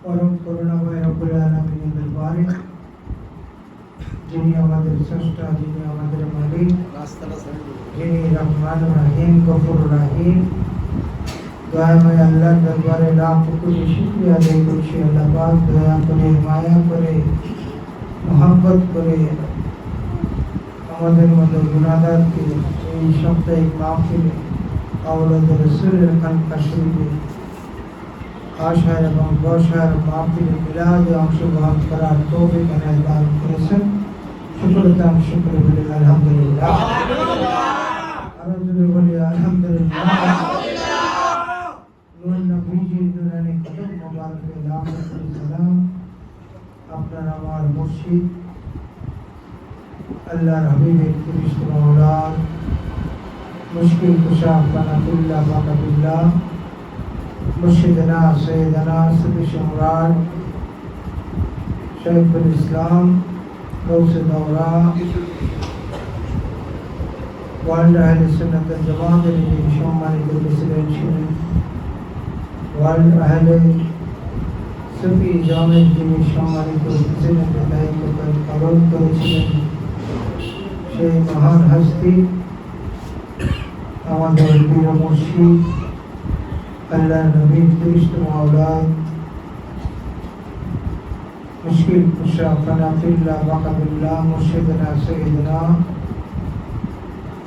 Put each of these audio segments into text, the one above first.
পরম করুণাময় রব্বুল আলামিনের দরবারে যিনি আমাদের স্রষ্টা, যিনি আমাদের মালিক, যিনি রহমান রহিম, গফুর রহিম, দয়াময় আল্লাহর দরবারে লাখ কোটি শুকরিয়া আদায় করছি। আল্লাহ পাক দয়া করে, মায়া করে, মোহাব্বত করে আমাদের মতো গুনাহগারকে এই সাপ্তাহিক মাহফিলে আওলাদ রাসূলের খানকা শরীফে আশার এবং বসার মাহফিলে মিলাদে অংশগ্রহণ করার তৌফিক এনায়েত দান করেছেন। শুকরতাম শুকর বলি আলহামদুলিল্লাহ। আরো জোরে বলি আলহামদুলিল্লাহ। নূর নবীজি নুরানি কদম মোবারকে লাখ কোটি সালাম। আপনার আমার মুর্শিদ আল্লাহর হাবিবের ফিরিস্ত মাওলার মুশকিল কুশা ফানাতুল্লাহ বাকাতুল্লাহ মুর্শিদনা সৈয়দনা সফি সম্রাট শৈখুল ইসলাম গৌসে দৌরা ওয়ার্ল্ড আহলে সুন্নাত ওয়াল জামাতের যিনি সম্মানিত প্রেসিডেন্ট ছিলেন, ওয়ার্ল্ড আহলে সুফি জামের যিনি সম্মানিত প্রেসিডেন্টের দায়িত্ব পালন করেছিলেন, সেই মহান হস্তি আমাদের প্রিয় মুর্শিদ আল্লাহ নবীর ফিরিস্ত মাওলায় মুশকিল কুশা ফানাতুল্লাহ বাকাতুল্লাহ মুর্শিদনা সৈয়দনা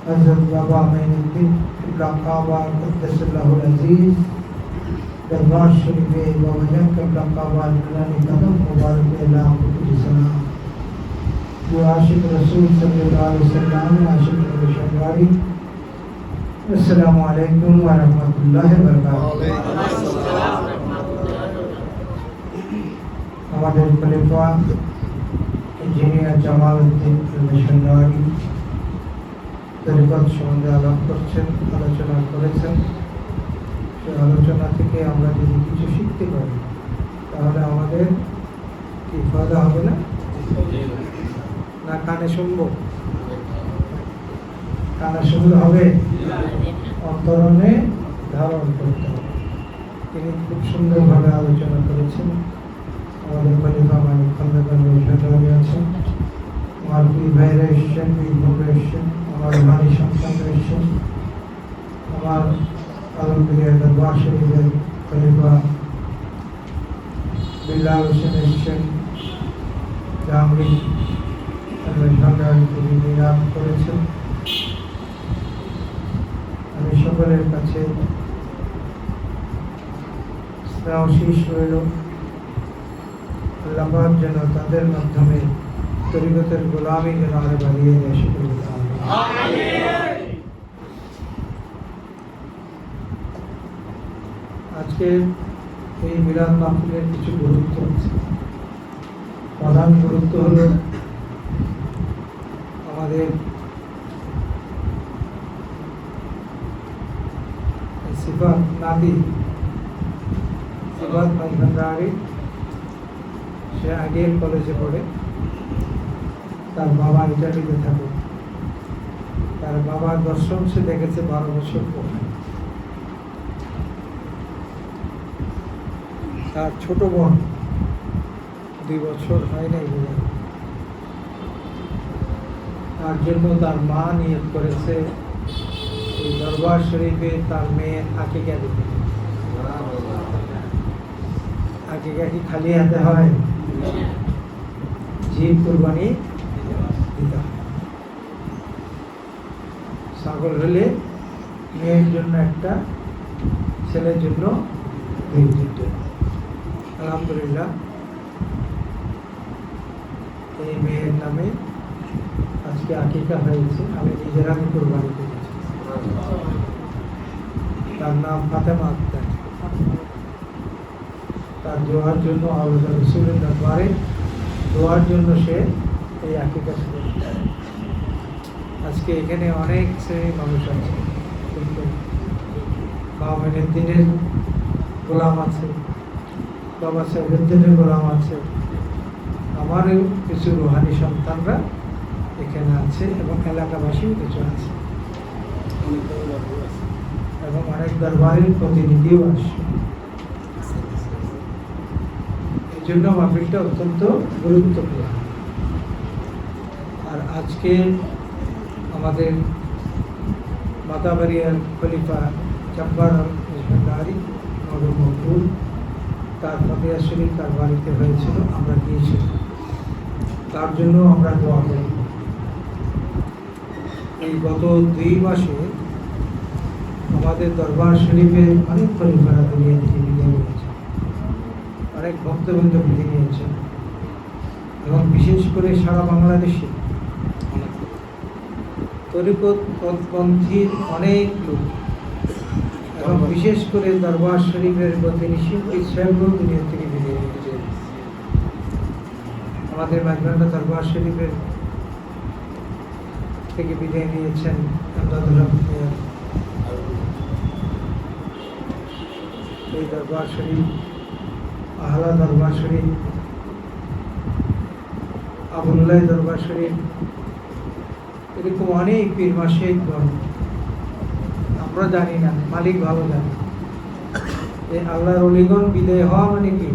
হযরত বাবা মাইনুদ্দিন কিবলা কাবা কুদ্দাসাল্লাহুল আজিজ দরবার শরীফে বাবাজান কিবলা কাবা নুরানি কদম মুবারকে লাখ কোটি সালাম। जो आशिक रसूल सल्लल्लाहु अलैहि वसल्लम आशिक रसूलवारी अस्सलामु अलैकुम व रहमतुल्लाहि व बरकातहू। আমাদের খলিফা ইঞ্জিনিয়ার জামালউদ্দিন মিশনারি তরিকত সম্বন্ধে আলাপ করছেন, আলোচনা করেছেন। সেই আলোচনা থেকে আমরা যদি কিছু শিখতে পারি তাহলে আমাদের কি ফায়দা হবে না? না কানে শুনবো? কানে শুনলে হবে, অন্তরণে ধারণ করতে হবে। তিনি খুব সুন্দরভাবে আলোচনা করেছেন। আমাদের খলিফা মানিক খন্দকার মিশনারি আছেন, আমার দুই ভাইরা এসছেন, দুই বোনরা এসছেন, আমার ভাই সন্তানরা এসছেন, আমার আলমগীর দরবার শরীফের খলিফা বিল্লাল হোসেন এসছেন, জামরি তিনি নিরাম করেছেন। আমি সকলের কাছে স্নেহশীষ রইল, আল্লাহ পাক যেন তাদের মাধ্যমে তরিকতের গোলামি যেন আরো বাড়িয়ে দেয়। আজকে এই মিলাদ মাহফিলের কিছু গুরুত্ব আছে। প্রধান গুরুত্ব হলো আমাদের সিফাত নাতি সিফাত ভান্ডারী, সে আইডিয়াল কলেজে পড়ে। তার বাবা ইটালিতে থাকে। তার বাবার দর্শন সে দেখেছে 12 বছর পরে। তার ছোট বোন 2 বছর হয় নাই বলে, তার জন্য তার মা নিয়ত করেছে এই দরবার শরীফে তার মেয়ের আকিকা দিতে। আকিকা কি খালি হাতে হয়? জীব কুরবানি দিতে হয়। ছাগল হলে মেয়ের জন্য একটা, ছেলের জন্য 2-3টে। আলহামদুলিল্লাহ এই মেয়ের নামে আজকে আকিকা হয়েছে। আমি নিজের কুরবানি করেছি। তার নাম ফাতেমা আক্তার। তার দোয়ার জন্য আল্লাহ রাসূলের দরবারে দোয়ার জন্য সে এই আকিকা শুরু। আজকে এখানে অনেক শ্রেণীর মানুষ আছে, কিন্তু বাবা দিনের গোলাম আছে, বাবা সাহেবের গোলাম আছে, আমারও কিছু রুহানি সন্তানরা এখানে আছে এবং এলাকাবাসীও কিছু আছে এবং অনেক দরবারের প্রতিনিধিও আসে। জন্য মাহফিলটা অত্যন্ত গুরুত্বপূর্ণ। আর আজকে আমাদের মাতাবাড়িয়ার খলিফা জব্বার আলী মকবুল তার ফতেয়া শরীফ তার বাড়িতে হয়েছিল, আমরা গিয়েছিলাম, তার জন্য আমরা দোয়া করি। এই গত 2 মাসে আমাদের দরবার শরীফে অনেক খলিফারা দুনিয়া থেকে বিদায় নিয়েছে, অনেক ভক্তবৃন্দ বিদায় নিয়েছে, এবং বিশেষ করে সারা বাংলাদেশে তরিকতপন্থীর অনেক লোক, এবং বিশেষ করে দরবার শরীফের প্রতিনিধি সাহেবরাও দুনিয়া থেকে বিদায় নিয়েছে। আমাদের মাঝবান্ডা দরবার শরীফের থেকে বিদায় নিয়েছেন এই দরবার শরীফ, আহলা দরবার শরীফ, আবুল্লাহ দরবার শরীফ, এরকম অনেক পীর মাশায়েখগণ আমরা জানি না, মালিক ভালো জানে। এই আল্লাহর ওলিগণ বিদায় হওয়া মানে কি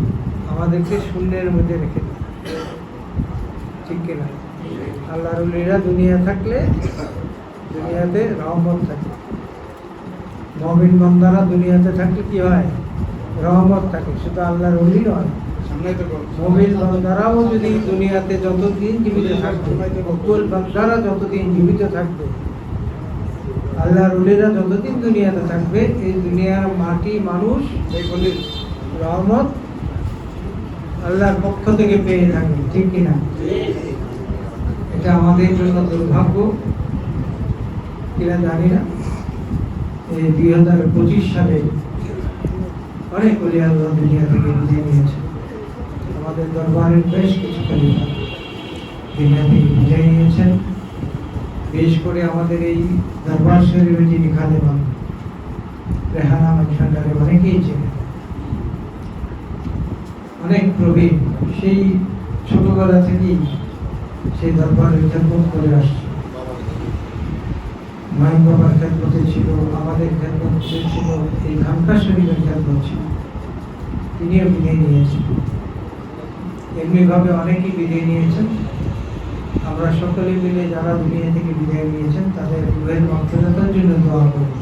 আমাদেরকে শূন্যের মধ্যে রেখে দেয়, ঠিক কিনা? আল্লাহর ওলিরা দুনিয়া থাকলে দুনিয়াতে রহমত থাকে, মুমিন বান্দারা দুনিয়াতে থাকলে কি হয়? রহমত থাকে। শুধু আল্লাহর ওলি নয়, মুমিন বান্দারাও যদি দুনিয়াতে যতদিন জীবিত থাকবে, মুকুল বান্দারা যতদিন জীবিত থাকবে, আল্লাহর ওলিরা যতদিন দুনিয়াতে থাকবে, এই দুনিয়ার মাটি মানুষ এগুলি রহমত আল্লাহর পক্ষ থেকে পেয়ে থাকবে, ঠিক কিনা? এটা আমাদের জন্য দুর্ভাগ্য কিনা জানি না। এই 2025 সালে অনেক ওলি আল্লাহ দুনিয়া থেকে বিদায় নিয়েছে। আমাদের দরবারের বেশ কিছু খলিফা দুনিয়া থেকে বিদায় নিয়েছেন। বিশেষ করে আমাদের এই দরবার শরীফে যিনি খাদেমান রেহানা মাঝখানটারে অনেকেই ছিলেন, অনেক প্রবীণ, সেই ছোটবেলা থেকেই সেই দরবারের খেদমত করে আসছে। মাই বাবার খেদমতে ছিল, আমাদের খেদমতে ছিল, এই খানকা শরীফের খেদমত ছিল, তিনিও বিদায় নিয়েছেন। এমনিভাবে অনেকেই বিদায় নিয়েছেন। আমরা সকলে মিলে যারা দুনিয়া থেকে বিদায় নিয়েছেন তাদের রুহের মাগফিরাতের জন্য দোয়া করি,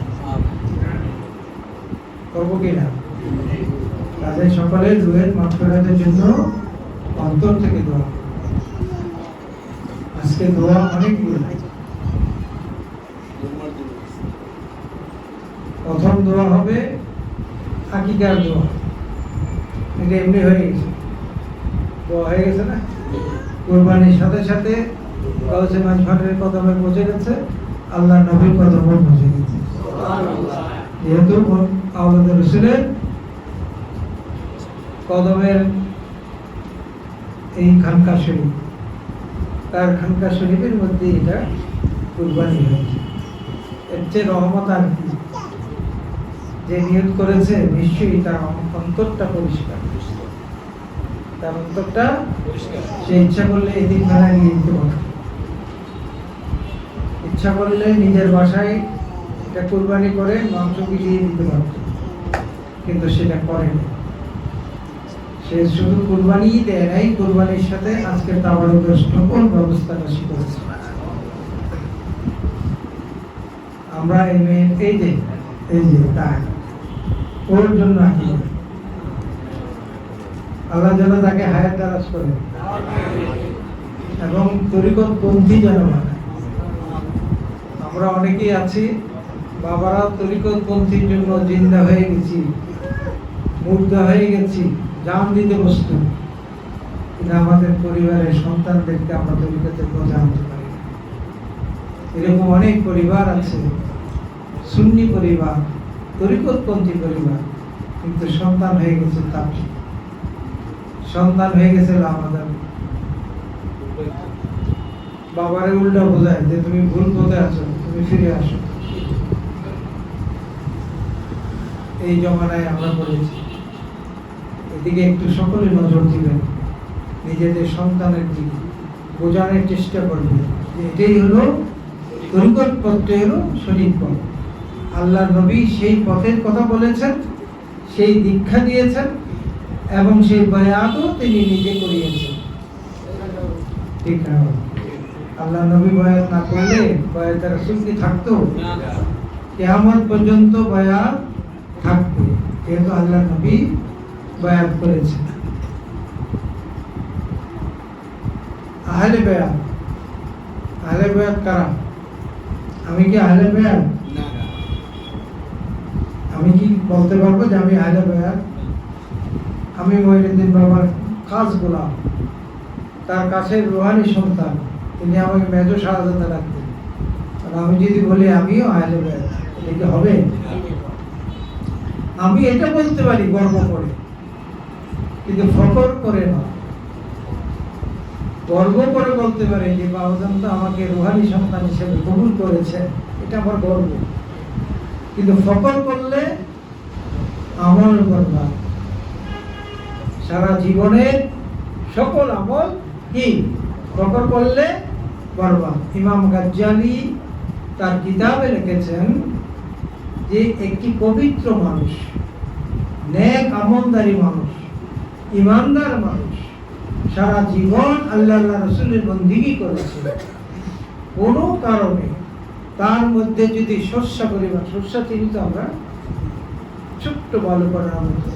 করবো কিনা? তাদের সকলের রুহের মাগফিরাতের জন্য অন্তর থেকে দোয়া। আজকে দোয়া অনেকগুলো। প্রথম দোয়া হবে আকিকার দোয়া, এটা এমনি হয়ে গেছে, দোয়া হয়ে গেছে না? কোরবানির সাথে সাথে গাউসে মাঝভান্ডারের কদমে পৌঁছে গেছে, আল্লাহ নবীর কদমে পৌঁছে গেছে। যেহেতু আওলাদে রাসূলের কদমের এই খানকা শরীফ, তার খানকা শরীফের মধ্যে এটা কুরবানি হয়েছে। এর চেয়ে রহমত আর কি? যে নিয়ত করেছে নিশ্চয়ই তার অন্তরটা পরিষ্কার, তার অন্তরটা সে ইচ্ছা করলে এদিন মেলায় নিয়ে যেতে পারে, ইচ্ছা করলে নিজের বাসায় এটা কুরবানি করে মাংস বিলিয়ে দিতে পারত, কিন্তু সেটা করেনি। সে শুধু কুরবানিই দেয় নাই, কুরবানির সাথে আজকের তাওয়ারুকের সকল ব্যবস্থাটা সে করেছে। আমরা এই যে তার ওর জন্য আল্লাহ যেন তাকে হায়াত দারাজ করেন এবং তরিকতপন্থী যেন বানায়। আমরা অনেকেই আছি বাবারা তরিকতপন্থীর জন্য জিন্দা হয়ে গেছি, মুগ্ধ হয়ে গেছি, জান দিতে বস্তু, কিন্তু আমাদের পরিবারের সন্তানদেরকে আমরা তরিকতের কথা আনতে পারি না। এরকম অনেক পরিবার আছে, সুন্নি পরিবার, তরিকতপন্থী পরিবার, কিন্তু সন্তান হয়ে গেছে তাবলীগ, সন্তান হয়ে গেছে লামাদার। বাবারে উল্টা বোঝায় যে তুমি ভুল পথে আছো, তুমি ফিরে আসো। এই জমানায় আমরা পড়েছি। এদিকে একটু সকলে নজর দিবেন, নিজেদের সন্তানের দিকে বোঝানোর চেষ্টা করবেন যে এটাই হলো তরিকত পথটা, হলো সঠিক পথ। আল্লাহ নবী সেই পথের কথা বলেছেন, সেই দীক্ষা দিয়েছেন, এবং সেই বায়াতও তিনি নিজে করিয়েছেন। ঠিক না? আল্লাহ নবী বায়াত না করলে বায়াত রাসূল কি থাকতো? কিয়ামত পর্যন্ত বায়াত থাকবে, যেহেতু আল্লাহ নবী বায়াত করেছেন। আহলে বায়াত, আহলে বায়াত কারা? আমি কি আহলে বায়াত? আমি কি বলতে পারবো যে আমি আহলে বায়াত? আমি মঈনুদ্দিন বাবার খাস গোলাম, তার কাছে রুহানি সন্তান, তিনি আমাকে মেজো শাহাদাতে রাখতেন। আর আমি যদি বলি আমিও আহলে বায়াত, এটা কি হবে? আমি এটা বলতে পারি গর্ব করে, কিন্তু ফখর করে না। গর্ব করে বলতে পারে যে বাবাজান তো আমাকে রুহানি সন্তান হিসেবে কবুল করেছে, এটা আমার গর্ব। কিন্তু ফখর করলে আমল করবা, সারা জীবনের সকল আমল কি ফখর করলে বরবাদ। ইমাম গাজ্জালি তার কিতাবে লিখেছেন যে একটি পবিত্র মানুষ, নেক আমলদারি মানুষ, ইমানদার মানুষ সারা জীবন আল্লাহ রাসূলের বন্দেগী করেছে, কোনো কারণে তার মধ্যে যদি শস্যা পরিমাণ, শস্যা চিনি আমরা ছোট্ট ভালো করার মতো,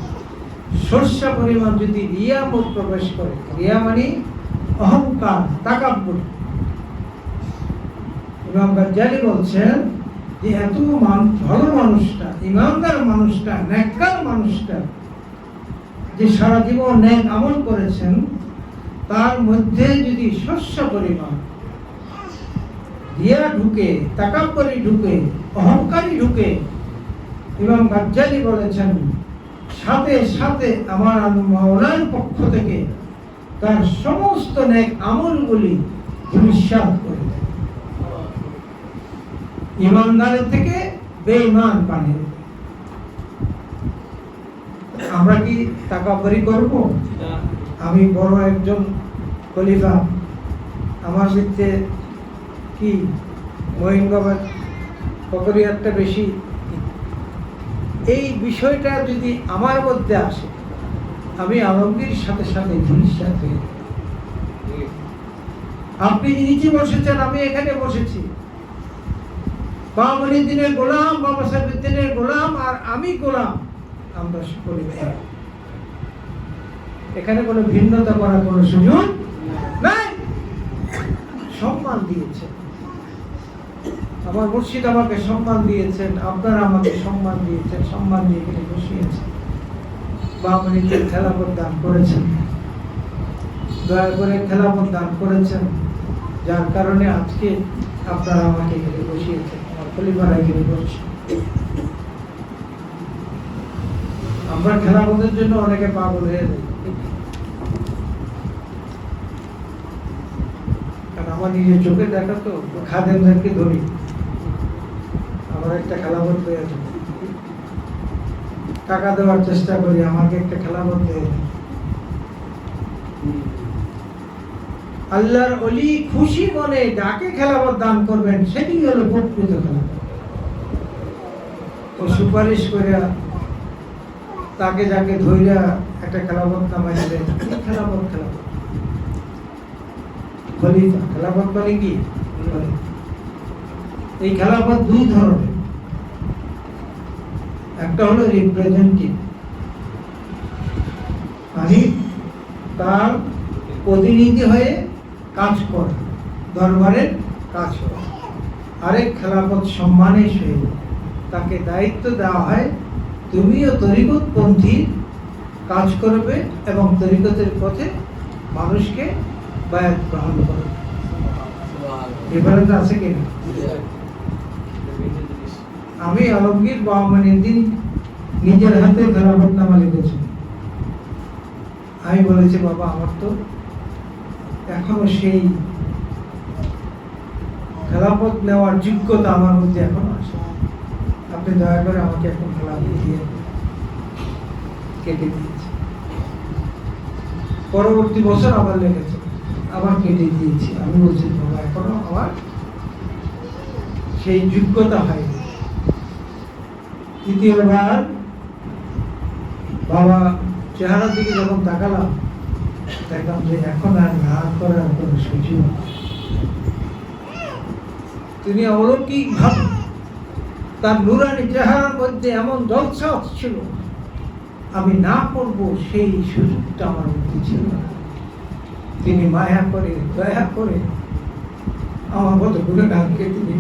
শস্যা পরিমাণ যদি রিয়া বোধ প্রবেশ করে, রিয়া মানে অহংকার, তাকাব্বুর, ইমাম গাজ্জালি বলছেন যে এত ভালো মানুষটা, ইমানদার মানুষটা, নেককার মানুষটা যে সারা জীবন নেক আমল করেছেন, তার মধ্যে যদি শস্য পরিমাণ রিয়া ঢুকে, তাকাব্বুরি ঢুকে, অহংকারী ঢুকে, ইমাম গাজ্জালি বলেছেন সাথে সাথে আমার মাওলার পক্ষ থেকে তার সমস্ত নেক আমলগুলি ধূলিসাৎ করে দেয়, ইমানদারের থেকে বেঈমান বানিয়ে দেয়। আমরা কি তাকাব্বুরি করব? আমি বড় একজন খলিফা, আমার বিরুদ্ধে কি মঈন বাবার ফকরিয়াতটা বেশি, এই বিষয়টা যদি আমার মধ্যে আসে, আমি আলমগীর সাথে সাথে ধূলিসাৎ হয়ে যাই। আপনি নিচে বসেছেন, আমি এখানে বসেছি, বাবা মঈনুদ্দিনের গোলাম, বাবা সাইফুদ্দিনের গোলাম, আর আমি গোলাম, আমরা সকলে এক। এখানে কোনো ভিন্নতা করার কোনো সুযোগ নাই। সম্মান দিয়েছেন আমার মুর্শিদ, আমাকে সম্মান দিয়েছেন, আপনারা আমাকে সম্মান দিয়েছেন, সম্মান দিয়ে এখানে বসিয়েছেন। বাবা মঈনুদ্দিন খেলাফত দান করেছেন, দয়া করে খেলাফত দান করেছেন, যার কারণে আজকে আপনারা আমাকে এখানে বসিয়েছেন, আমার খলিফারা এখানে বসছে। আমরা খেলাফতের জন্য অনেকে পাগল হয়ে যাই, কারণ আমার নিজের চোখে দেখা তো খাদেমদেরকে ধরি, আমার একটা খেলাফত হয়ে আছে, টাকা দেওয়ার চেষ্টা করি, আমাকে একটা খেলাফত দেয়। আল্লাহর ওলি খুশি মনে যাকে খেলাফত দান করবেন, সেটি হলো প্রকৃত খেলাফত। ও সুপারিশ করে তাকে যাকে ধইরা একটা খেলাফত নামাই দিলেন, খেলাফত খেলাফত খলিফা। খেলাফত মানে কি? এই খেলাফত দুই ধরনের, একটা হলো রিপ্রেজেন্টেটিভ, মানে তার প্রতিনিধি হয়ে কাজ করা, দরবারের কাজ করা। আরেক খেলাফত সম্মানের সহিত তাকে দায়িত্ব দেওয়া হয়, তুমিও তরিকতপন্থী কাজ করবে এবং তরিকতের পথে মানুষকে বায়াত গ্রহণ করবে। ডিফারেন্স আছে কিনা? আমি আলমগীর বাবা মঈনুদ্দিন নিজের হাতে খেলাফতনামা লিখেছেন। আমি বলেছি বাবা আমার তো এখনো সেই খেলাফত নেওয়ার যোগ্যতা আমার মধ্যে এখনো আসে, আপনি দয়া করে আমাকে এখন খেলাফত দিয়ে কেটে দিয়েছে। পরবর্তী বছর আবার লেগেছে, আবার কেটে দিয়েছি। আমি বলছি বাবা এখনো আমার সেই যোগ্যতা হয়নি। তৃতীয়বার বাবা চেহারার দিকে যখন তাকালাম, দেখলাম যে এখন আর রাগ করার কোনো সুযোগ। তিনি অলৌকিক ভাবে তার নুরানি চেহারার মধ্যে এমন জলসা ছিল, আমি না করব সেই সুযোগটা আমার মধ্যে ছিল না। তিনি মায়া করে, দয়া করে আমার মতো গুণগানকে তিনি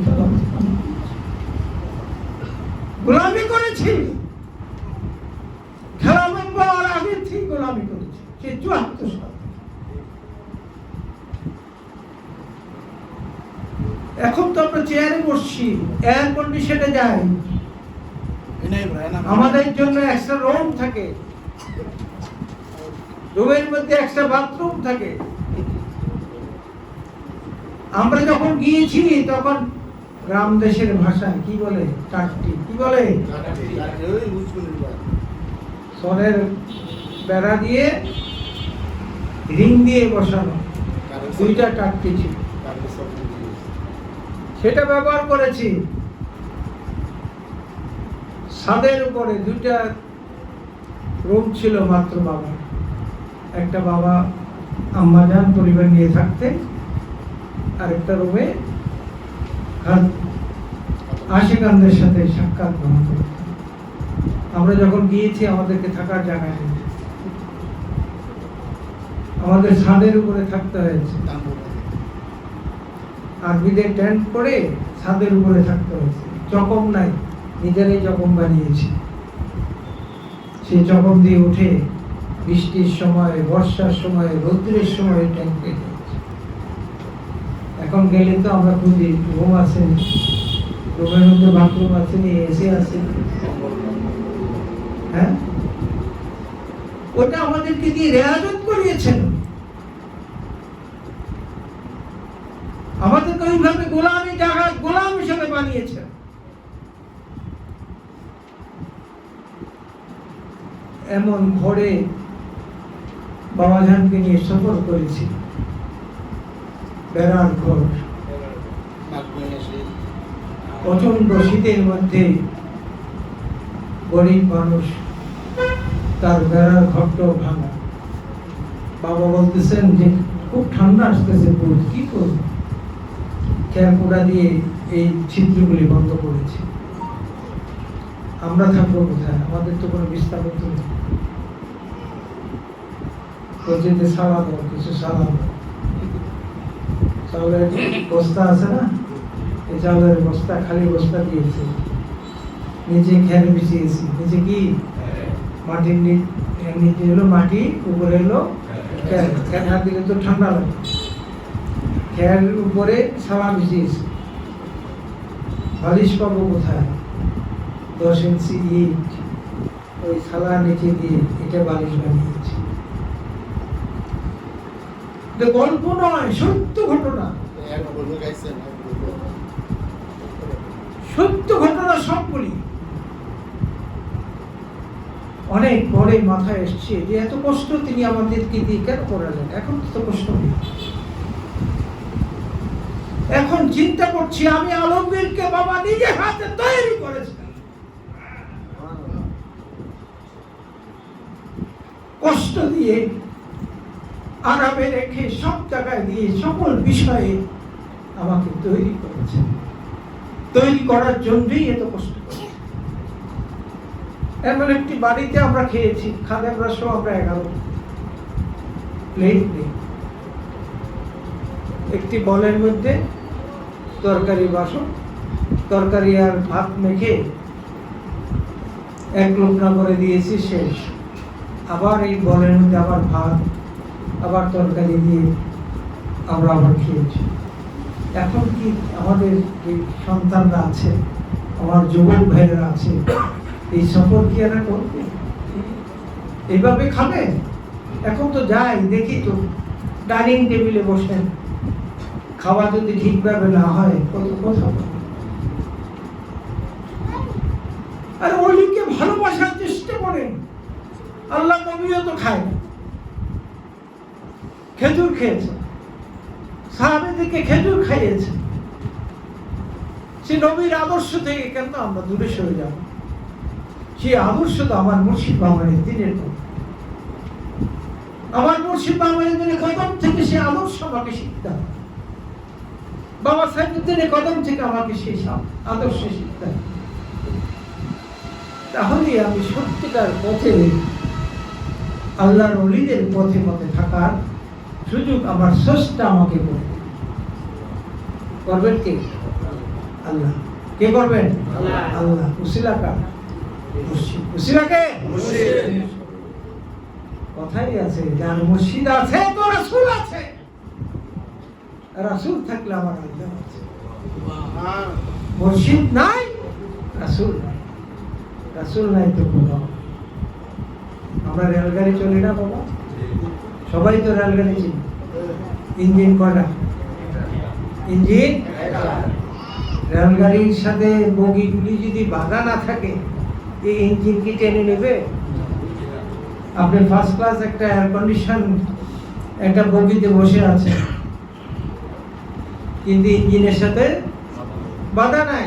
গোলামি করেছি। খেলা নম্বর আগে ঠিক গোলামি করেছি, সে ৭৪ সাল। এখন তো আমরা চেয়ারে বসছি, এয়ার কন্ডিশনে যাই, আমাদের জন্য এক্সট্রা রুম থাকে, রুমের মধ্যে এক্সট্রা বাথরুম থাকে। আমরা যখন গিয়েছি তখন গ্রাম দেশের ভাষায় কি বলে, টাট্টি কি বলে, সনের বেড়া দিয়ে রিং দিয়ে বসানো 2টা টাট্টি ছিল, সেটা ব্যবহার করেছি। ছাদের উপরে 2টা রুম ছিল মাত্র বাবা, একটা বাবা আম্মাজান পরিবার নিয়ে থাকতেন, আরেকটা রুমে আশিকানদের সাথে সাক্ষাৎ গ্রহণ করতেন। আমরা যখন গিয়েছি আমাদেরকে থাকার জায়গা নেই, আমাদের ছাদের উপরে থাকতে হয়েছে, আরবিদের টেন্ট করে ছাদের উপরে থাকতে হয়েছে। চকম নাই, নিজেরাই চকম বানিয়েছি। সেই চকম দিয়ে উঠে বৃষ্টির সময়, বর্ষার সময়, রৌদ্রের সময় টেন্টে গেছি। এখন গেলে তো আমরা খুঁজি রুম আসেনি, রুমের মধ্যে বাথরুম আসেনি, এসি আসেনি। হ্যাঁ, ওটা আমাদেরকে দিয়ে রেয়াজত করিয়েছেন, আমাদেরকে ওইভাবে গোলামি জায়গা গোলাম হিসেবে বানিয়েছেন। এমন ঘরে বাবাজানকে নিয়ে সফর করেছি, বেড়ার ঘর, প্রচন্ড শীতের মধ্যে গরিব মানুষ, তার বেড়ার ঘরটাও ভাঙা। বাবা বলতেছেন যে খুব ঠান্ডা আসতেছে, কি করবো, খেয়াকুড়া দিয়ে এই ছিদ্রগুলি বন্ধ করেছি। আমরা থাকবো কোথায়, আমাদের তো কোনো বিস্তারিত নেই। যেতে সারা দাও, কিছু সারা দাও, চাউলের বস্তা আছে না, এই চাউলের বস্তা, খালি বস্তা দিয়েছে, নিচে খের বিছিয়েছি, নিচে কি মাটির নিচে এলো মাটি, উপরে এলো খের, খের হাত দিলে তো ঠান্ডা লাগে, খের উপরে সালা বিছিয়েছি। বালিশ পাবো কোথায়, 10 ইঞ্চি ইট, ওই সালা নিচে দিয়ে এটা বালিশ বানিয়েছি। গল্প নয়, সত্য ঘটনা, সত্য ঘটনা সবগুলি। অনেক পরে মাথায় এসছে যে এত কষ্ট তিনি আমাদেরকে দিয়ে কেন করালেন, এখন তো কষ্ট নেই। এখন চিন্তা করছি আমি আলমগীরকে বাবা নিজে হাতে তৈরি করেছিলাম, কষ্ট দিয়ে আরামে রেখে সব জায়গায় দিয়ে সকল বিষয়ে আমাকে তৈরি করেছে, তৈরি করার জন্যই এত কষ্ট করেছে। এমন একটি বাড়িতে আমরা খেয়েছি, খাদেমরা সহ আমরা 11 প্লেট নেই, একটি বলের মধ্যে তরকারি বাসন, তরকারি আর ভাত মেখে 1 লোকনা করে দিয়েছি, শেষ। আবার এই বলের মধ্যে আবার ভাত, আবার তরকারি দিয়ে আমরা আবার খেয়েছি। এখন কি আমাদের এই সন্তানরা আছে, আমার যুবক ভাইয়েরা আছে, এই সফর কি এরা করবে, এইভাবে খাবে? এখন তো যাই দেখি তো ডাইনিং টেবিলে বসেন, খাওয়া যদি ঠিকভাবে না হয় কত কথা বলে। আর ওলিকে ভালোবাসার চেষ্টা করেন, আল্লাহ নবীও তো খায় না, খেজুর খেয়েছে, সাহাবীদেরকে খেজুর খাইয়েছে। সে নবীর আদর্শ থেকে কেন আমরা দূরে সরে যাব? সেই আদর্শ তো আমার মুর্শিদ বাবার দিনের কথা। আমার মুর্শিদ বাবা মঈনুদ্দিনের কদম থেকে সে আদর্শ আমাকে শিখতে হবে। বাবা সাইফুদ্দিনের কদম থেকে আমাকে সেই আদর্শ শিখতে হবে। তাহলে আমি সত্যিকার পথে আল্লাহর ওলিদের পথে পথে থাকার সুযোগ আমার স্রষ্টা আমাকে করবেন কে? আল্লাহ। কে করবেন? আল্লাহ। উসিলা কার? মুর্শিদ। উসিলা কে? কথাই আছে, যার মুর্শিদ আছে তো রাসূল আছে, রাসূল থাকলে আমার আল্লাহ আছে। মুর্শিদ নাই, রাসূল নাই, রাসূল নাই তো কোনো। আমরা রেলগাড়ি চলি না বাবা, সবাই তো রেলগাড়ি চিনি। ইঞ্জিন কয়টা? ইঞ্জিন। রেলগাড়ির সাথে বগিগুলি যদি বাধা না থাকে, এই ইঞ্জিন কি টেনে নেবে? আপনি ফার্স্ট ক্লাস একটা এয়ার কন্ডিশন একটা বগিতে বসে আছে, কিন্তু ইঞ্জিনের সাথে বাধা নাই,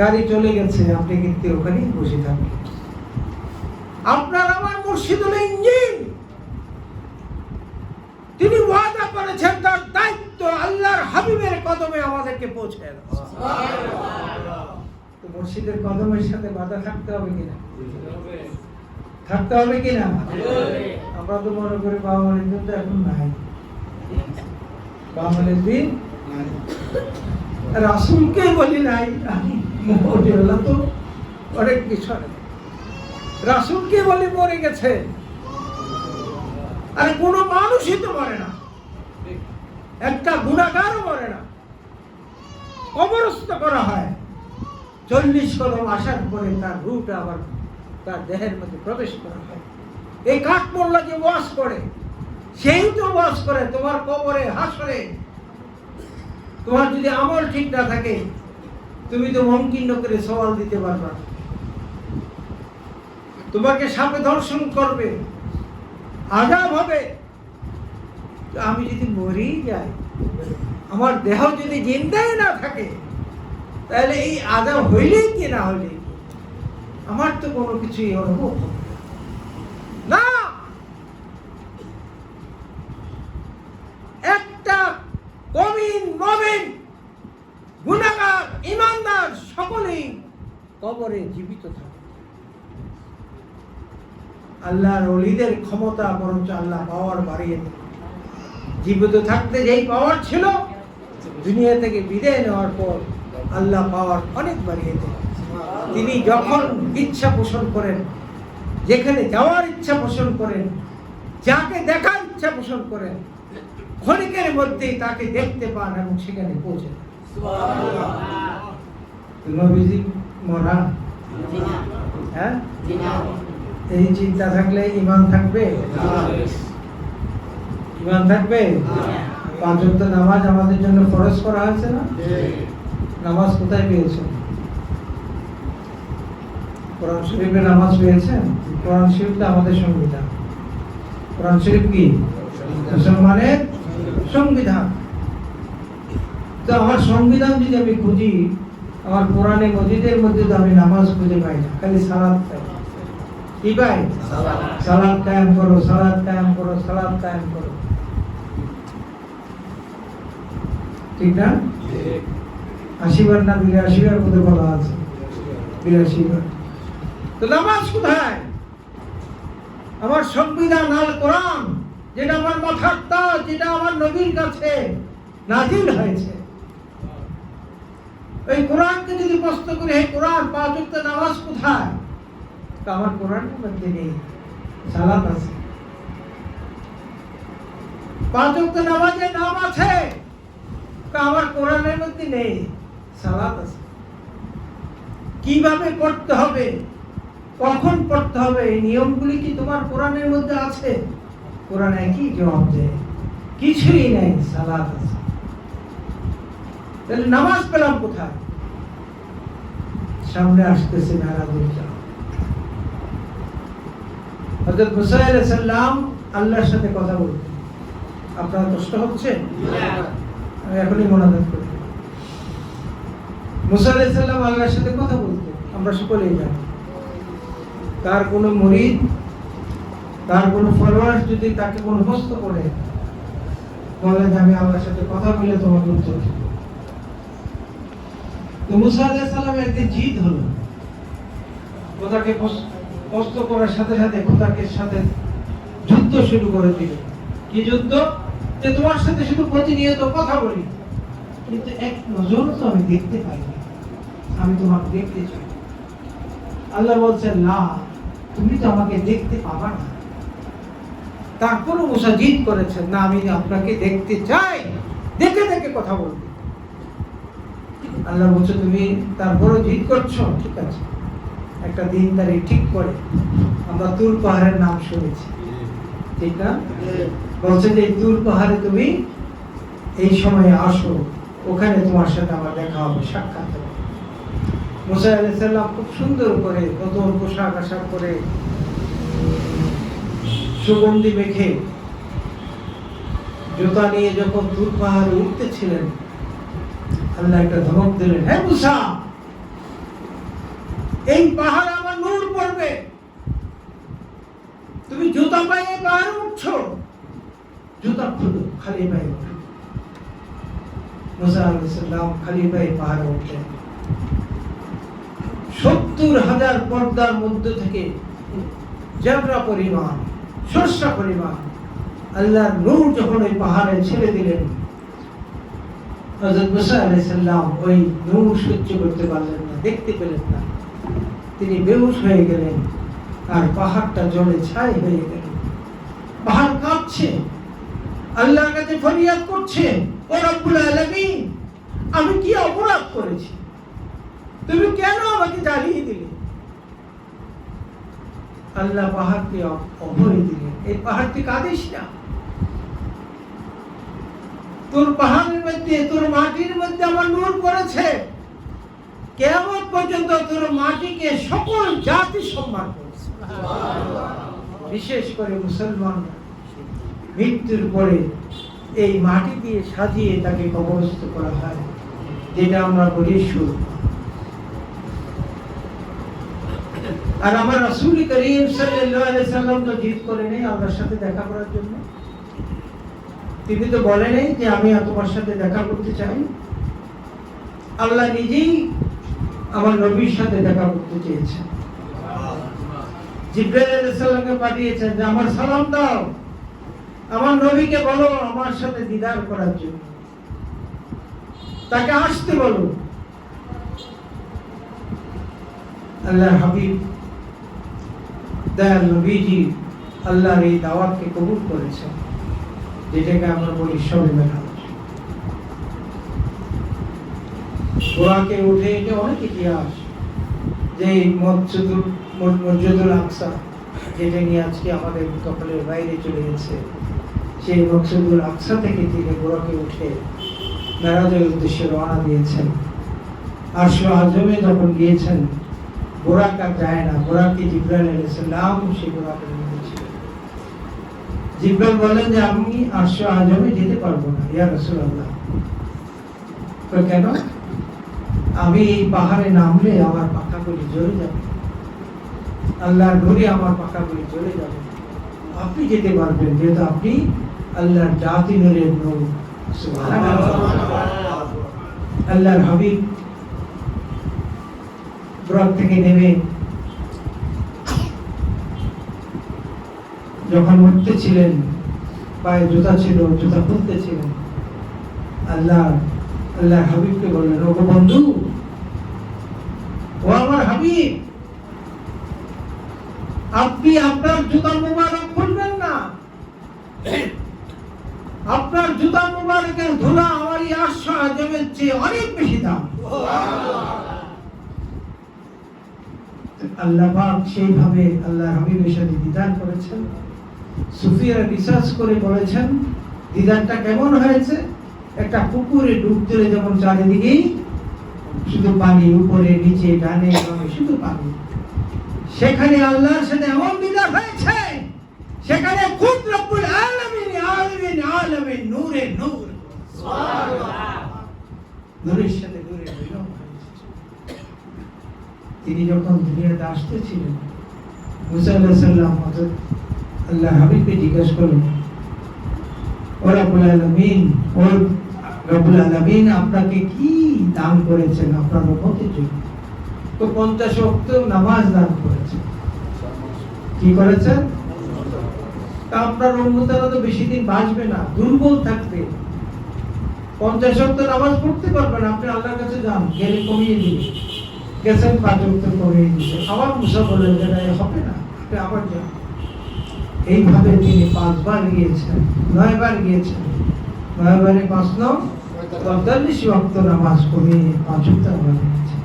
গাড়ি চলে গেছে, আপনি কিন্তু ওখানেই বসে থাকবেন। আপনার আমার মুর্শিদ হলো ইঞ্জিন। তিনি ওয়াদা করেছেন তার দায়িত্ব আল্লাহর হাবিবের কদমে আমাদেরকে পৌঁছে দেওয়া। তো মুর্শিদের কদমের সাথে বাধা থাকতে হবে কিনা? থাকতে হবে কিনা? আমরা তো মনে করি বাবা মঈনুদ্দিন তো এখন নাই, বাবা মঈনুদ্দিন রাসূলকে বলি নাই, ওটা তো অনেক বিষয়। রাসূলকে বলি মরে গেছে, আরে কোনো মানুষই তো মরে না, একটা গুনাহগারও মরে না, কবরস্থ করা হয়। 40 কদম আসার পরে তার রূহটা আবার তার দেহের মধ্যে প্রবেশ করা হয়। এই কাঠ মোল্লা যে ওয়াজ করে, সেই তো ওয়াজ করে তোমার কবরে হাসরে তোমার যদি আমল ঠিক না থাকে, তুমি তো মুমকিন করে সওয়াল দিতে পারবা। তোমাকে সাপে দর্শন করবে, আযাব হবে। তো আমি যদি মরি যাই, আমার দেহ যদি জিন্দাই না থাকে, তাহলে এই আযাব হইলেই কি না হইলেই আমার তো কোনো কিছুই অনুভব হবে না। একটা মুমিন, মুমিন, গুনাহগার, ঈমানদার সকলেই কবরে জীবিত থাকে। আল্লাহর ওলিদের ক্ষমতা বরঞ্চ আল্লাহ পাওয়ার বাড়িয়ে দেয়। জীবিত থাকতে যেই পাওয়ার ছিল, দুনিয়া থেকে বিদায় নেওয়ার পর আল্লাহ পাওয়ার অনেক বাড়িয়ে দেয়। তিনি যখন ইচ্ছা পোষণ করেন, যেখানে যাওয়ার ইচ্ছা পোষণ করেন, যাকে দেখার ইচ্ছা পোষণ করেন, ক্ষণিকের মধ্যেই তাকে দেখতে পান এবং সেখানে পৌঁছে যান। নবীজি মরা? হ্যাঁ, এই চিন্তা থাকলে ঈমান থাকবে? ঈমান থাকবে? 5 ওয়াক্ত নামাজ আমাদের জন্য ফরজ করা হয়েছে না? নামাজ কোথায় পেয়েছেন? কোরআন শরীফে নামাজ পেয়েছেন? কোরআন শরীফ তো আমাদের সংবিধান। কোরআন শরীফ কি? মুসলমানের সংবিধান। তো আমার সংবিধান যদি আমি খুঁজি, আমার কোরআনে মজিদের মধ্যে তো আমি নামাজ খুঁজে পাই না, খালি সালাত পাই। কি পাই? সালাত কায়েম করো, সালাত কায়েম করো, সালাত কায়েম করো। ঠিক না? 80 বার না 82 বার মধ্যে বলা আছে, 82 বার। তো নামাজ কোথায়? আমার সংবিধান আল কোরআন, যেটা আমার মাথার তাজ, যেটা আমার নবীর কাছে নাজিল হয়েছে। এই কোরআনকে যদি প্রশ্ন করি, হে কোরআন, 5 ওয়াক্ত নামাজ কোথায়? তো আমার কোরআনের মধ্যে নেই, সালাত আছে। 5 ওয়াক্ত নামাজের নাম আছে, তো আমার কোরআনের মধ্যে নেই, সালাত আছে। কিভাবে পড়তে হবে, কখন পড়তে হবে, এই নিয়মগুলি কি তোমার কোরআনের মধ্যে আছে? কোরআন একই জবাব দেয়, কিছুই নেই, সালাত আছে। তাহলে নামাজ পেলাম কোথায়? সামনে আসতেছে মেরাজের চাঁদ। হযরত মুসা আলাইহিস সালাম আল্লাহর সাথে কথা বলতেন। আপনার কষ্ট হচ্ছে? আমি এখনই মনোযোগ করি। মুসা আলাইহিস সালাম আল্লাহর সাথে কথা বলতেন, আমরা সকলেই জানি। তার কোনো মুরিদ তার কোনো ফলোয়ার যদি তাকে কোনো প্রশ্ন করে বলে যে আমি আল্লাহর সাথে কথা বলে তোমাকে উত্তর দেব, তো মুসা আলাইহিস সালামের একদিন জিদ হলো, খোদাকে প্রশ্ন করার সাথে সাথে খোদাকে সাথে যুদ্ধ শুরু করে দিল। কি যুদ্ধ? যে তোমার সাথে শুধু প্রতিনিয়ত কথা বলি, কিন্তু এক নজর তো আমি দেখতে পাইনি, আমি তোমাকে দেখতে চাই। আল্লাহ বলছেন না, তুমি তো আমাকে দেখতে পাবা না। তারপরও মুসা জিদ করেছেন, না আমি আপনাকে দেখতে চাই, দেখে দেখে কথা বলতে। আল্লাহ বলছে তুমি তারপরও জিদ করছো, ঠিক আছে, একটা দিন তারিখ ঠিক করে, আমরা তুর পাহাড়ের নাম শুনেছি, ঠিক না? বলছে যে তুর পাহাড়ে তুমি এই সময়ে আসো, ওখানে তোমার সাথে আমার দেখা হবে, সাক্ষাৎ হবে। মুসা আলাইহিস সালাম খুব সুন্দর করে নতুন পোশাক আশাক করে সুগন্ধি মেখে জুতা নিয়ে যখন তুর পাহাড়ে উঠতেছিলেন, আল্লাহ একটা ধমক দিলেন, হে মুসা, এই পাহাড় আমার নূর পড়বে, তুমি জুতা পায়ে পাহাড়ে উঠছো, জুতা খুলো, খালি পায়ে উঠো। মুসা আলাইহিস সালাম খালি পায়ে পাহাড়ে উঠলেন। 70,000 পর্দার মধ্যে থেকে জাবরা পরিমাণ, সর্ষা পরিমাণ আল্লাহর নূর যখন ওই পাহাড়ে ছেড়ে দিলেন, হযরত মুসা আলাইহিস সালাম ওই নূর সহ্য করতে পারলেন না, দেখতে পেলেন না, তিনি বেহুশ হয়ে গেলেন, আর পাহাড়টা জলে ছাই হয়ে গেল। পাহাড় কাঁপছে, আল্লাহর কাছে ফরিয়াদ করছে, ও রব্বুল আলামিন, আমি কি অপরাধ করেছি, তুমি কেন আমাকে জ্বালিয়ে দিলে? আল্লাহ পাহাড়কে অভয় দিলেন, এই পাহাড়কে কাঁদিস না, তোর পাহাড়ের মধ্যে, তোর মাটির মধ্যে আমার নূর পড়েছে, কিয়ামত পর্যন্ত তোর মাটিকে সকল জাতি সম্মান করেছে। বিশেষ করে মুসলমান মৃত্যুর পরে এই মাটি দিয়ে সাজিয়ে তাকে কবরস্থ করা হয়, যেটা আমরা বলি সুর। আর আমার রাসূল করিম সাল্লাল্লাহু আলাইহি সাল্লাম তো জিদ করে নেই আল্লাহর সাথে দেখা করার জন্য, তিনি তো বলে নেই যে আমি তোমার সাথে দেখা করতে চাই। আল্লাহ নিজেই আমার নবীর সাথে দেখা করতে চেয়েছেন, জিবরাইল আলাইহিস সালামকে পাঠিয়েছেন যে আমার সালাম দাও, আমার নবীকে বলো আমার সাথে দিদার করার জন্য, তাকে আসতে বলো। আল্লাহর হাবিব দয়াল নবীজি আল্লাহর এই দাওয়াতকে কবুল করেছেন, যেটাকে আমরা বলি শবে মেরাজ। বুরাকে উঠে এটা অনেক ইতিহাস, যে মসজিদুল আকসা, যেটা নিয়ে আজকে আমাদের কপালের বাইরে চলে গেছে, সেই মসজিদুল আকসা থেকে তিনি বুরাকে উঠে মেরাজের উদ্দেশ্যে রওনা দিয়েছেন। আরশ আজমে যখন গিয়েছেন, বুরাক আর যায় না, বুরাকে জিবরাইল আলাইহিস সালাম সেই বুরাকে নিয়েছিলেন। জিবরাইল বলেন যে আমি আরশ আজমে যেতে পারবো না ইয়া রাসূলুল্লাহ। তো কেন? আমি এই পাহাড়ে নামলে আমার পাখাগুলি জ্বলে যাবে, আল্লাহর নূরে আমার পাখাগুলি জ্বলে যাবে, আপনি যেতে পারবেন, যেহেতু আপনি আল্লাহর জাতি নূরের নূর। সুবহানাল্লাহ। আল্লাহর হাবিব বুরাক থেকে নেমে যখন উঠতেছিলেন, পায়ে জুতা ছিল, জুতা খুলতেছিলেন, আল্লাহর হাবিবকে বললেন, ও বন্ধু, ও আমার হাবিব, আপনি আপনার জুতা মুবারক খুলবেন না, আপনার জুতা মুবারকের ধুলা আমার এই আরশ আজমের চেয়ে অনেক বেশি দাম। আল্লাহ পাক সেইভাবে আল্লাহর হাবিবের সাথে দিদার করেছেন। সুফিয়ারা রিসার্চ করে বলেছেন দিদারটা কেমন হয়েছে, একটা পুকুরে ডুব দিলে যেমন চারিদিকেই শুধু পানি, উপরে নিচে ডানে বামে শুধু পানি, সেখানে আল্লাহর সাথে এমন দিদার হয়েছে, সেখানে খুদ রব্বুল আলামিন আলামিন নূরে নূর, সুবহানাল্লাহ, নূরের সাথে নূরের মিলন হয়েছে। তিনি যখন দুনিয়াতে আসতেছিলেন, মুসা আলাইহিস সালাম হযরত আল্লাহ হাবিবকে জিজ্ঞেস করলেন, ও রব্বুল আলামিন আপনাকে কি দান করেছেন আপনার উম্মতের জন্য? তো 50 ওয়াক্ত নামাজ দান করেছেন। কি করেছেন? তা আপনার উম্মতেরা তো বেশি দিন বাঁচবে না, দুর্বল থাকবে, 50 ওয়াক্ত নামাজ পড়তে পারবেন। আপনি আল্লাহর কাছে যান, গেলে কমিয়ে দিবে। গেছেন 5 ওয়াক্ত কমিয়ে দিয়েছে। আবার মুসা বললেন যে না, হবে না, আপনি আবার যান। এইভাবে তিনি 5 বার গিয়েছেন, 9 বার গিয়েছেন। 9 বারে 5 9 45 ওয়াক্ত নামাজ কমিয়ে 5 ওয়াক্ত নামাজ গিয়েছেন।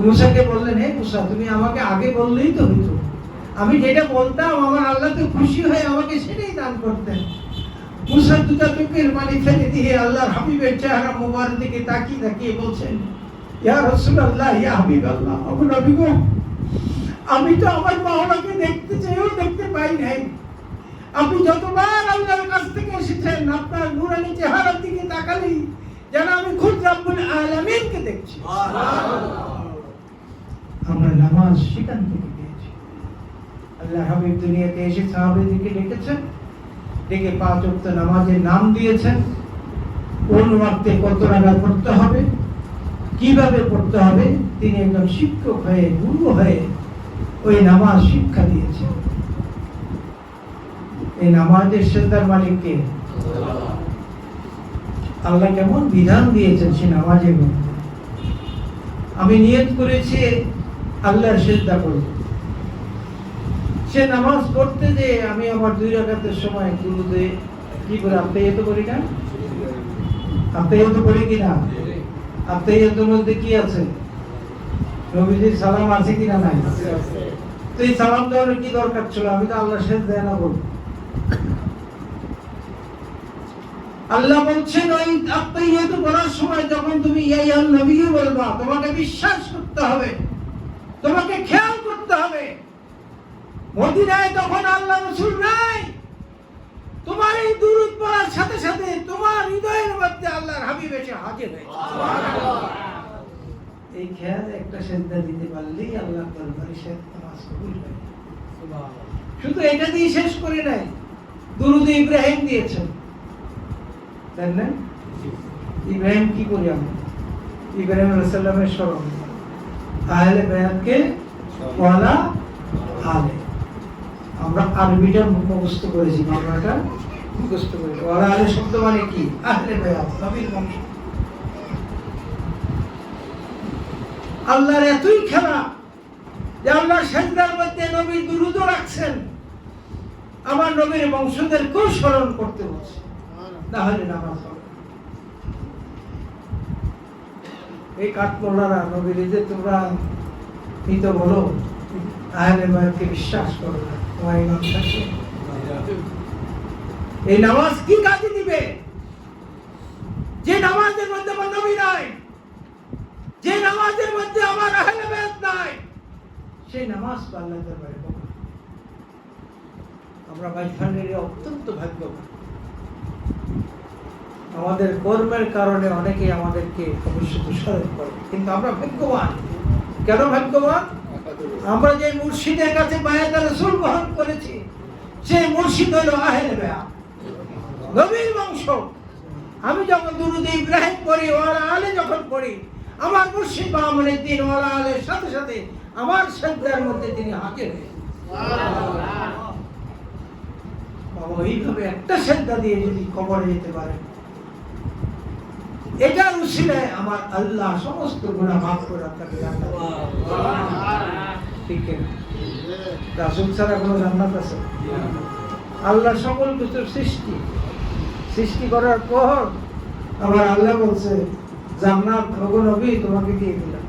মুসাকে বললেন, হে মুসা, তুমি আমাকে আগে বললেই তো হতো, আমি যেটা বলতাম আমার আল্লাহ তো খুশি হয়ে আমাকে সেটাই দান করতেন। মুসা দুটা চোখের পানি ফেলে দিয়ে আল্লাহর হাবিবের চেহারা মোবারক দিকে তাকিয়ে তাকিয়ে বলছেন, ইয়া রাসূলুল্লাহ, ইয়া হাবিবাল্লাহ, আবু নবী গো, আমি তো আমার মাওলাকে দেখতে চাইও দেখতে পাই নাই। আপনি যতবার আল্লাহর কাছ থেকে এসেছেন, আপনার নূরানি চেহারার দিকে তাকালেই যেন আমি খুদ রব্বুল আলামিনকে দেখছি। আমরা নামাজ সেখান থেকে পেয়েছি। আল্লাহ হাবিব দুনিয়াতে এসে সাহাবাদেরকে ডেকেছেন, ডেকে 5 ওয়াক্ত নামাজের নাম দিয়েছেন, কোন ওয়াক্তে কত রাকাত পড়তে হবে, কিভাবে পড়তে হবে, তিনি একজন শিক্ষক হয়ে, গুরু হয়ে ওই নামাজ শিক্ষা দিয়েছেন। এই নামাজের সিজদার মালিক কে? আল্লাহ কেমন বিধান দিয়েছেন সে নামাজের মধ্যে। আমি নিয়ত করেছি আল্লাহর সিজদা করব, সে নামাজ পড়তে যে আমি আমার 2 রাকাতের সময় দুরুদে কি করে আত্মাহিয়াত করি না? আত্মাহিয়াত করি কিনা? আত্মাহিয়াতের মধ্যে কি আছে? নবীজির সালাম আছে কিনা? নাই। তো এই সালাম দেওয়ার কি দরকার ছিল? আমি তো আল্লাহর সিজদা না বলবো। আল্লাহ বলছেন ওই আত্মাহিয়াত করার সময় যখন তুমি ইয়া আইয়ুহান নবী বলবা, তোমাকে বিশ্বাস করতে হবে, তোমাকে খেয়াল করতে হবে মদিনায় তখন আল্লাহ রাসূল নাই। তোমার এই দুরূদ পড়ার সাথে সাথে তোমার হৃদয়ের মধ্যে আল্লাহর হাবিব এসে হাজির হয়েছে। সুবহানাল্লাহ। এই খেয়াল একটা সিজদা দিতে পারলেই আল্লাহর দরবারে সে নামাজ কবুল হয়। সুবহানাল্লাহ। শুধু এটা দিয়ে শেষ করে নাই, দুরূদ ইব্রাহিম দিয়েছেন, তাই না? ইব্রাহিম কি করি আমরা? ইব্রাহিম আলাইহিস সালামের স্মরণ, আহলে বায়াতকে ওয়ালা আলে, আমরা আরবিটা মুখস্থ করেছি, বাংলাটা মুখস্থ করেছি। ওয়ালা আলে শব্দ মানে কি? আহলে বায়াত, নবীর বংশ। আল্লাহর এতই খেলা যে আল্লাহর সিজদার মধ্যে নবীর দুরূদও রাখছেন, আমার নবীর বংশধরকেও স্মরণ করতে বলছে, তাহলে নামাজ হবে। এই কাঠমোল্লারা নবীর যে তোমরা তো বলো আহলে বায়াতকে বিশ্বাস করো না, তোমার ইমান থাকে। এই নামাজ কি কাজে দিবে? যে নামাজের মধ্যে আমার নবী নাই, যে নামাজের মধ্যে আমার আহলে বায়াত নাই, সেই নামাজ আল্লাহ দরবারে কবুল। আমরা ভাইফানের অত্যন্ত ভাগ্যবান। আমাদের কর্মের কারণে অনেকে আমাদেরকে অবশ্য দোষারোপ করে, কিন্তু আমরা ভাগ্যবান। কেন ভাগ্যবান? আমরা যে মুর্শিদের কাছে বায়াত রাসূল গ্রহণ করেছি, সেই মুর্শিদ হলো আহলে বায়াত, নবীর বংশ। আমি যখন দুরূদ ইব্রাহিম পড়ি, ওয়ালা আলে যখন পড়ি, আমার মুর্শিদ বামুনউদ্দিন ওয়ালা আলের সাথে সাথে আমার সিজদার মধ্যে তিনি হাজির হয়েছেন। সুবহানাল্লাহ। বাবা, এইভাবে একটা সিজদা দিয়ে যদি কবরে যেতে পারে, এটার উসিলায় আমার আল্লাহ সমস্ত গুনাহ মাফ করে আপনাকে জান্নাত দিবেন। সুবহানাল্লাহ। ঠিক আছে, রাসূল ছাড়া কোনো জান্নাত আছে? আল্লাহ সকল কিছুর সৃষ্টি করার পর আমার আল্লাহ বলছে, জান্নাত ওগো নবী তোমাকে দিয়ে দিলাম,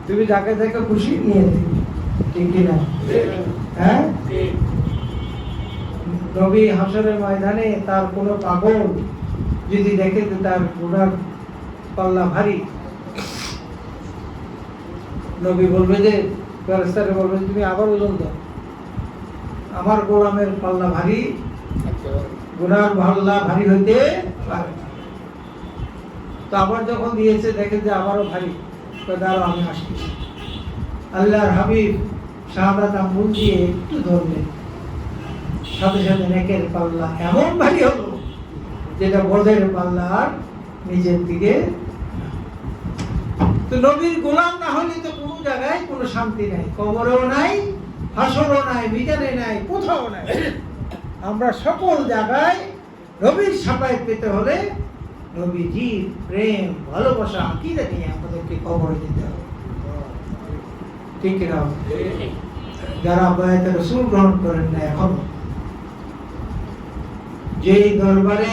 তুমি যাকে যাকে খুশি নিয়ে দিবে। ঠিক কি না? হ্যাঁ, নবী হাসরের ময়দানে তার কোনো পাগল যদি দেখে যে তার গুনার পাল্লা ভারী, নবী বলবে যে ফেরেশতারে বলবে, তুমি আবার ওজন দাও, আমার গোলামের পাল্লা ভারী, গুনার পাল্লা ভারী হইতে পারে। তো আবার যখন দিয়েছে দেখে যে আবারও ভারী, দাঁড়াও আমি আসছি। আল্লাহর হাবিব শাহাদাত আঙ্গুল দিয়ে একটু ধরলেন, সাথে সাথে নেকের পাল্লা এমন ভারী হলো যেটা বোঝের পাল্লা আর নিজের দিকে। তো নবীর গোলাম না হলে তো কোনো জায়গায় কোনো শান্তি নাই, কবরেও নাই, হাসরও নাই, মিজানে নাই, কোথাও নাই। আমরা সকল জায়গায় নবীর সাফায়াত পেতে হলে নবীজির প্রেম ভালোবাসা আকীদা নিয়ে আমাদেরকে কবরে যেতে হবে। ঠিক না? যারা বায়াতে রাসূল গ্রহণ করেন না এখনো, যে দরবারে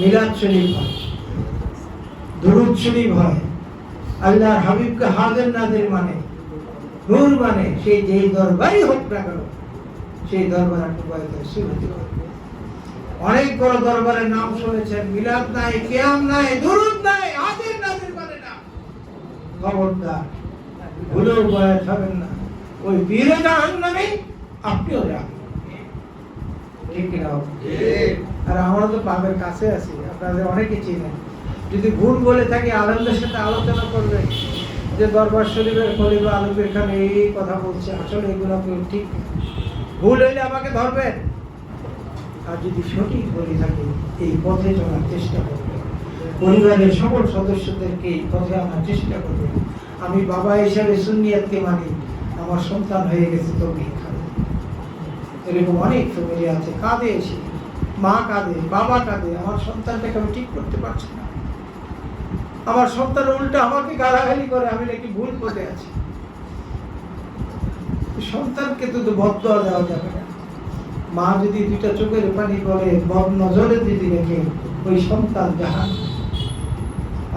মিলাদ শরীফ হয়, দুরূদ শরীফ হয়, আল্লাহর হাবিবকে হাজির নাজির মানে, নূর মানে, সেই যেই দরবারই হোক না কেন, সেই দরবার একটা বায়াতে রাসূল হতে হবে। অনেক বড় দরবারের নাম শুনেছেন, মিলাদ নাই, কিয়াম নাই, দুরূদ নাই, হাজির নাজির মানে না, খবরদার ভুলেও বায়াত হবেন না। ওই পীরে জাহান্নামে, আপনিও যান। ঠিক কিনা? আর আমরা তো পাবের কাছে আছি, আপনাদের অনেকে চিনেন। যদি ভুল বলে থাকি আলেমদের সাথে আলোচনা করবেন যে দরবার শরীফের খলিফা আলমগীর খান এই কথা বলছে, আসলে এগুলো ঠিক ভুল হইলে আমাকে ধরবেন। আর যদি সঠিক বলে থাকি এই পথে চলার চেষ্টা করবেন, পরিবারের সকল সদস্যদেরকে এই পথে আনার চেষ্টা করবেন। আমি বাবা হিসাবে সুন্নিয়াতকে মানি, আমার সন্তান হয়ে গেছে তৌহিদ খানে। এরকম অনেক ফ্যামিলি আছে, কাঁদে এসে, মা কাঁদে, বাবা কাঁদে, আমার সন্তানটাকে আমি ঠিক করতে পারছি না, আমার সন্তান উল্টা আমাকে গালাগালি করে, আমি নাকি ভুল পথে আছি। সন্তানকে তো বদদোয়া দেওয়া যাবে না। মা যদি দুইটা চোখের পানি করে বদ নজরে যদি রেখে, ওই সন্তান জাহান।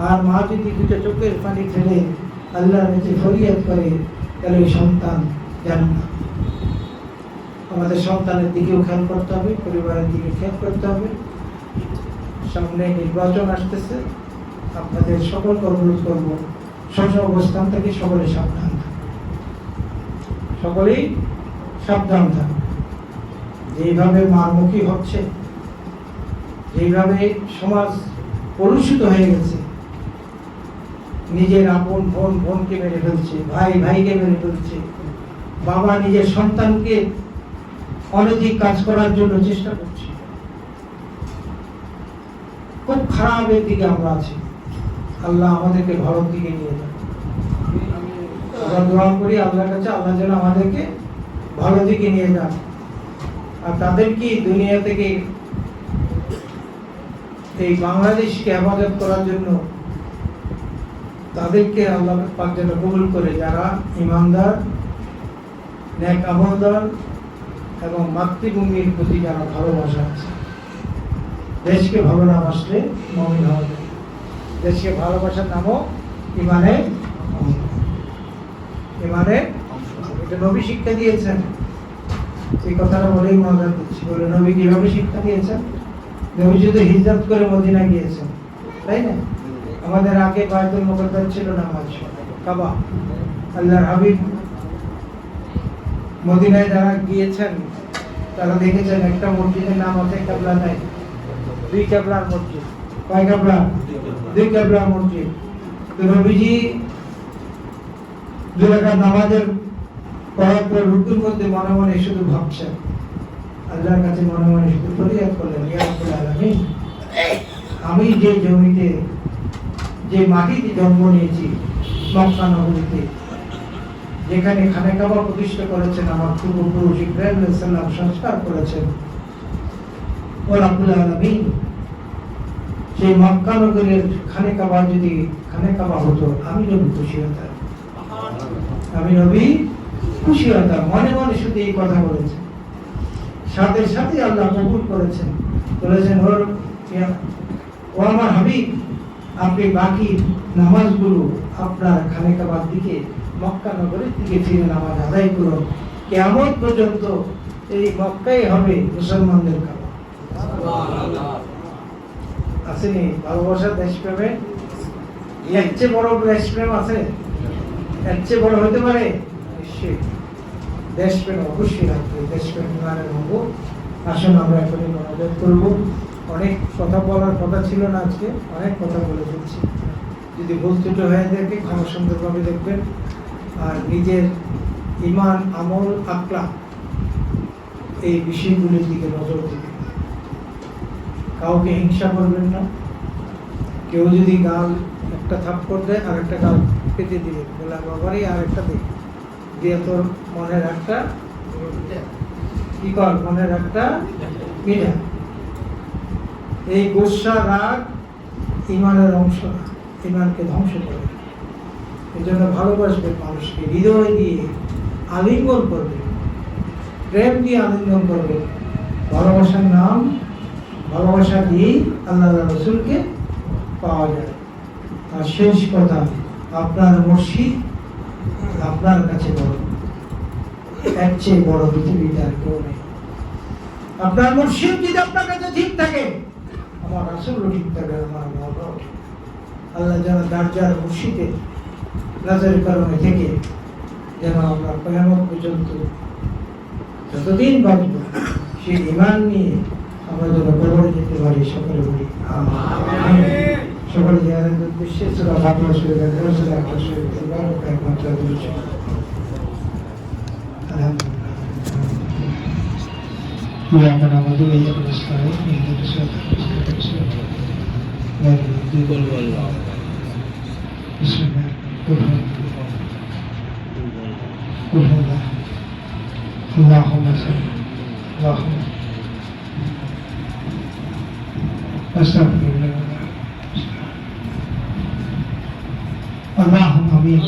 আর মা যদি দুইটা চোখের পানি ফেলে আল্লাহর কাছে ফরিয়াদ করে, তাহলে ওই সন্তান জান্নাত। আমাদের সন্তানের দিকেও খেয়াল করতে হবে, পরিবারের দিকে খেয়াল করতে হবে। সামনে নির্বাচন আসতেছে, আপনাদের সকলকে অনুরোধ করব, সব অবস্থান থেকে সকলে সাবধান থাকুন, সকলেই সাবধান থাকুন। যেইভাবে মারমুখী হচ্ছে, যেইভাবে সমাজ কলুষিত হয়ে গেছে, নিজের আপন বোন বোনকে মেরে ফেলছে, ভাই ভাইকে মেরে ফেলছে, বাবা নিজের সন্তানকে অনৈতিক কাজ করার জন্য চেষ্টা করছে, খুব খারাপের দিকে আমরা আছি। আল্লাহ আমাদেরকে ভালোর দিকে নিয়ে যান। আমরা দোয়া করি আল্লাহর কাছে, আল্লাহ যেন আমাদেরকে ভালো দিকে নিয়ে যান। আর তাদেরকে দুনিয়া থেকে এই বাংলাদেশকে হেফাজত করার জন্য তাদেরকে আল্লাহ পাক যেন কবুল করে, যারা ইমানদার, নেক আমলদার এবং মাতৃভূমির প্রতি যারা ভালোবাসা আছে। দেশকে ভালো না বাসলে মুমিন হওয়া যায়। দেশকে ভালোবাসার নামও ইমানের এটা নবী শিক্ষা দিয়েছেন। এই কথাটা বলেই মজা দিচ্ছি, বলে নবী কিভাবে শিক্ষা দিয়েছেন। নবী যদি হিজরত করে মদিনা গিয়েছেন, তাই না? আমাদের আগে বায়তুল মুকাদ্দাস ছিল নামাজ, কাবা। আল্লাহর হাবিব মদিনায় যারা গিয়েছেন তারা দেখেছেন একটা মসজিদের নাম আছে কাবলা নাই, দুই কাবলার মসজিদ। কয় কাবলা? দুই কাবলার মসজিদ। তো নবীজি দুই রাকাত নামাজের পড়ার পর রুকুর মধ্যে মনে মনে শুধু ভাবছেন, আল্লাহর কাছে মনে মনে শুধু ফরিয়াদ করলেন, ইয়া রাব্বুল আলামিন, আমি যে জমিতে, যে মাটিতে জন্ম নিয়েছি, মক্কা নগরীতে, যেখানে খানে কাবা প্রতিষ্ঠা করেছেন আমার পূর্বপুরুষ ইব্রাহিম আলাইহিস সালাম, সংস্কার করেছেন, ও রাব্বুল আলামিন, সেই মক্কা নগরীর খানে কাবা যদি খানে কাবা হতো, আমি নবী খুশি হতাম, আমি নবী খুশি হতাম। মনে মনে শুধু এই কথা বলেছেন, সাথে সাথে আল্লাহ কবুল করেছেন, বলেছেন ও আমার হাবিব, আপনি বাকি নামাজগুলো আপনার খানে কাবার দিকে, মক্কা নগরের দিকে ফিরে নামাজ আদায় করুন। কিয়ামত পর্যন্ত এই মক্কাই হবে মুসলমানদের কাবা। আসেনি ভালোবাসার দেশপ্রেমে? এর চেয়ে বড় দেশপ্রেম আছে? এর চেয়ে বড় হতে পারে? নিশ্চয়ই। দেশপ্রেম অবশ্যই রাখবে, দেশপ্রেম মানে হবো। আসুন আমরা এখনই মনোযোগ করবো। অনেক কথা বলার কথা ছিল না, আজকে অনেক কথা বলে ফেলছি। যদি ভুল ত্রুটি হয়ে থাকে ক্ষমা সুন্দরভাবে দেখবেন। আর নিজের ইমান, আমল, আকলা এই বিষয়গুলির দিকে নজর দেবেন। কাউকে হিংসা করবেন না। কেউ যদি গাল একটা থাপ্পড় দেয় আর একটা গাল পেতে দিবে, বলে বাবারই আর একটা দিয়ে তোর মনের একটা কি কর, মনের একটা মিটা। এই গোসা রাগ ইমানের অংশ না, ইমানকে ধ্বংস করে। এই জন্য ভালোবাসবেন মানুষকে, হৃদয় দিয়ে আলিঙ্গন করবে, প্রেম দিয়ে আলিঙ্গন করবে। ভালোবাসার নাম, ভালোবাসা দিয়েই আল্লাহ রসুলকে পাওয়া যায়। আর শেষ কথা, আপনার মুর্শিদ আপনার কাছে বড়, এর চেয়ে বড় পৃথিবীতে আর কেউ নেই। আপনার মুর্শিদ যদি আপনার কাছে ঠিক থাকে, আমার রাসূলও ঠিক থাকে, আমার মওলাও ঠিক থাকে। আল্লাহ যেন দারজার মুর্শিদের নাজের কারণে থেকে যেন আমরা কিয়ামত পর্যন্ত যতদিন বাঁচব সেই ঈমান নিয়ে আমরা যেন কবরে যেতে পারি। সকলে বলি আমিন। সকলে জিয়ারতের উদ্দেশ্যে সূরা ফাতিহা শরীফ এবং সূরা আখলাস শরীফ তিলাওয়াত একমাত্র করেছি। আলহামদুলিল্লাহ। إياك نعبد وإياك نستعين اهدنا الصراط المستقيم غير المغضوب عليهم. بسم الله. قل هو الله. اللهم صل. اللهم أستغفر الله. اللهم آمين.